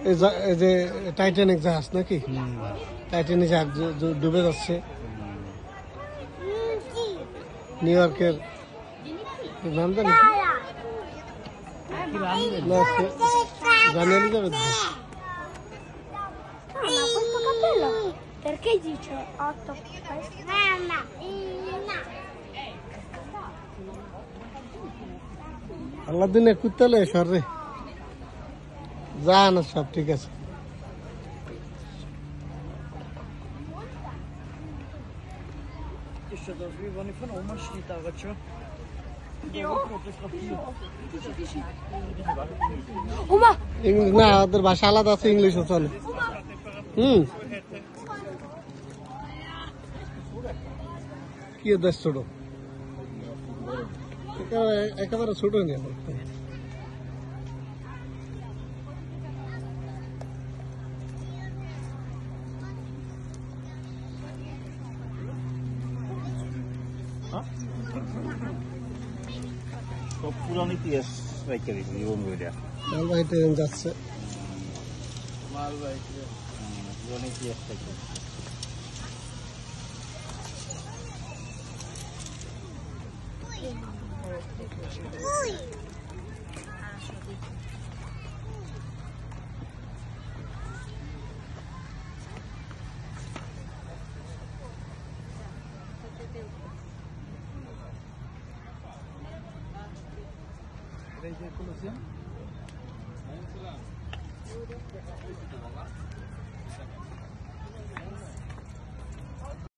এই যে টাইটানিক জাহাজ নাকি? টাইটানিক জাহাজ ডুবে যাচ্ছে নিউ ইয়র্কের নাম জানি জানি এলিজাবেথ। Perché dice 8? Mamma. আল্লাহ দিনে কুত্তালে সরে যা না সব ঠিক আছে। Is dat weer wanneer van oma schiet daar wat je? Oma. English না, ওদের ভাষা আলাদা আছে, ইংলিশও চলে। কি দেশ ছোট, একেবারে ছোট নেই। সব পুরানো ইতিহাস রেখে দিচ্ছি জীবন বইটা। মালবাহী ট্রেন যাচ্ছে। পুরানো ইতিহাস থেকে